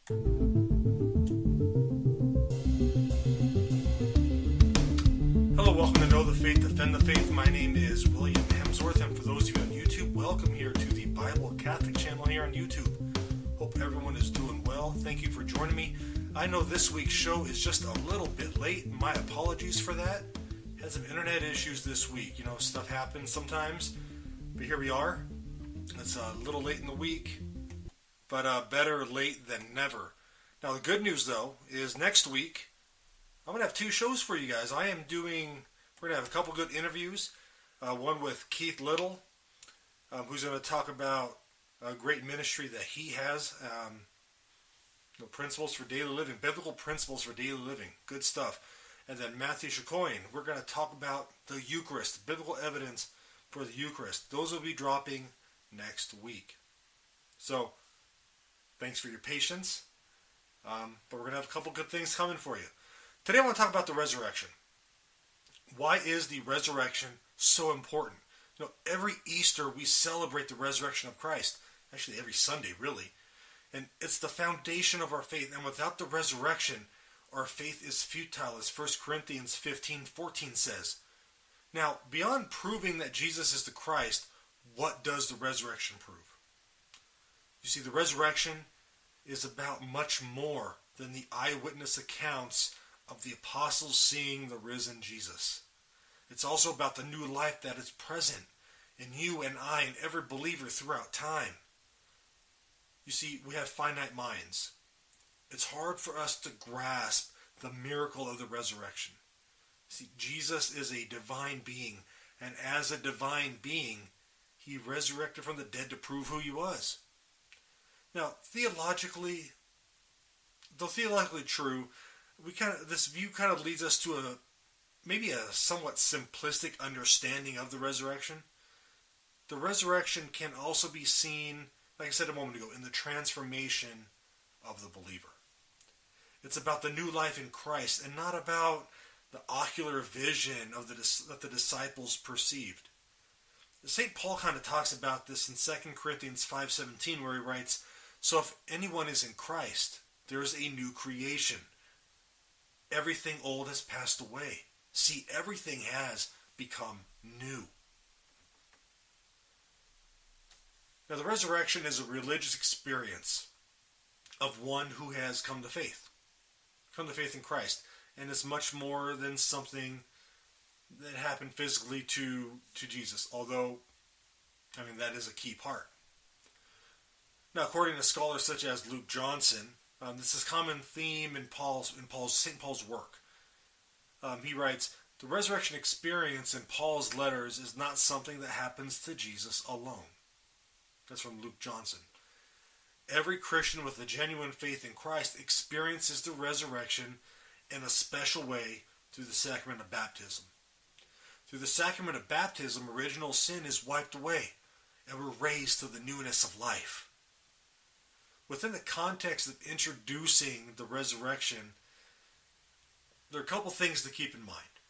Hello, welcome to Know the Faith, Defend the Faith. My name is William Hemsworth, and for those of you on YouTube, welcome here to the Bible Catholic channel here on YouTube. Hope everyone is doing well. Thank you for joining me. I know this week's show is just a little bit late. My apologies for that. Had some internet issues this week. You know, stuff happens sometimes, but here we are. It's a little late in the week, but better late than never. Now, the good news, though, is next week, I'm going to have two shows for you guys. We're going to have a couple good interviews. One with Keith Little, who's going to talk about a great ministry that he has. Principles for daily living, biblical principles for daily living. Good stuff. And then Matthew Chacoin, we're going to talk about the Eucharist, biblical evidence for the Eucharist. Those will be dropping next week. So, thanks for your patience. But we're going to have a couple good things coming for you. Today I want to talk about the resurrection. Why is the resurrection so important? You know, every Easter we celebrate the resurrection of Christ. Actually, every Sunday, really. And it's the foundation of our faith. And without the resurrection, our faith is futile, as 1 Corinthians 15:14 says. Now, beyond proving that Jesus is the Christ, what does the resurrection prove? You see, the resurrection is about much more than the eyewitness accounts of the apostles seeing the risen Jesus. It's also about the new life that is present in you and I and every believer throughout time. You see, we have finite minds. It's hard for us to grasp the miracle of the resurrection. See, Jesus is a divine being, and as a divine being, he resurrected from the dead to prove who he was. Now, theologically true, this view kind of leads us to maybe a somewhat simplistic understanding of the resurrection. The resurrection can also be seen, like I said a moment ago, in the transformation of the believer. It's about the new life in Christ and not about the ocular vision that the disciples perceived. St. Paul kind of talks about this in 2 Corinthians 5:17, where he writes, "So if anyone is in Christ, there is a new creation. Everything old has passed away. See, everything has become new." Now, the resurrection is a religious experience of one who has come to faith in Christ. And it's much more than something that happened physically to Jesus, although, that is a key part. Now, according to scholars such as Luke Johnson, this is a common theme in St. Paul's work. He writes, "The resurrection experience in Paul's letters is not something that happens to Jesus alone." That's from Luke Johnson. "Every Christian with a genuine faith in Christ experiences the resurrection in a special way through the sacrament of baptism. Through the sacrament of baptism, original sin is wiped away, and we're raised to the newness of life." Within the context of introducing the resurrection, there are a couple things to keep in mind.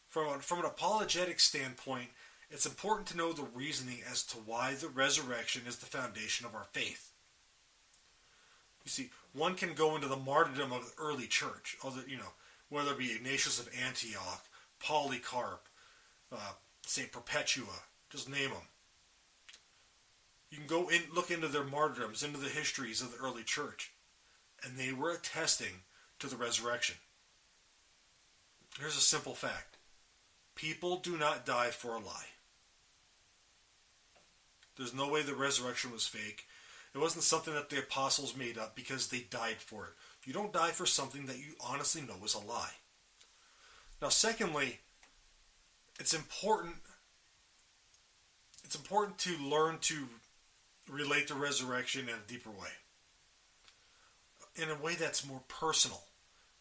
From an apologetic standpoint, it's important to know the reasoning as to why the resurrection is the foundation of our faith. You see, one can go into the martyrdom of the early church, whether it be Ignatius of Antioch, Polycarp, St. Perpetua, just name them. You can go in, look into their martyrdoms, into the histories of the early church, and they were attesting to the resurrection. Here's a simple fact. People do not die for a lie. There's no way the resurrection was fake. It wasn't something that the apostles made up because they died for it. You don't die for something that you honestly know is a lie. Now, secondly, it's important to learn to relate the resurrection in a deeper way. In a way that's more personal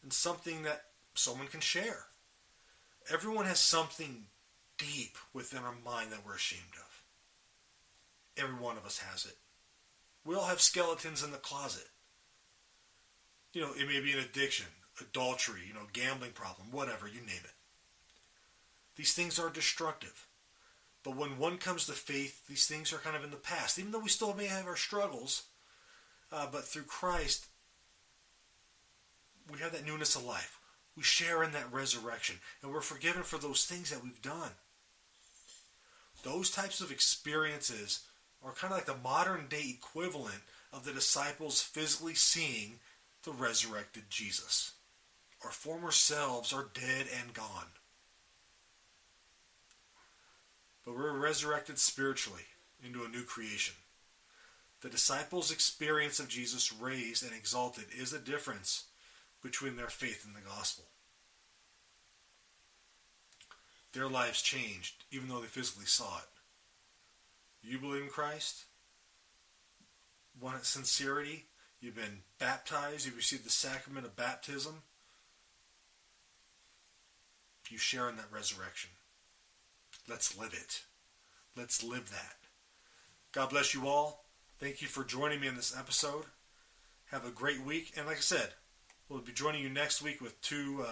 and something that someone can share. Everyone has something deep within our mind that we're ashamed of. Every one of us has it. We all have skeletons in the closet. It may be an addiction, adultery, gambling problem, whatever, you name it. These things are destructive. But when one comes to faith, these things are kind of in the past. Even though we still may have our struggles, but through Christ, we have that newness of life. We share in that resurrection, and we're forgiven for those things that we've done. Those types of experiences are kind of like the modern day equivalent of the disciples physically seeing the resurrected Jesus. Our former selves are dead and gone. But we're resurrected spiritually into a new creation. The disciples' experience of Jesus raised and exalted is the difference between their faith and the gospel. Their lives changed, even though they physically saw it. You believe in Christ? Want sincerity? You've been baptized? You've received the sacrament of baptism? You share in that resurrection. Let's live it. Let's live that. God bless you all. Thank you for joining me in this episode. Have a great week. And like I said, we'll be joining you next week with two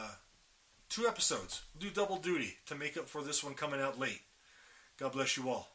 episodes. We'll do double duty to make up for this one coming out late. God bless you all.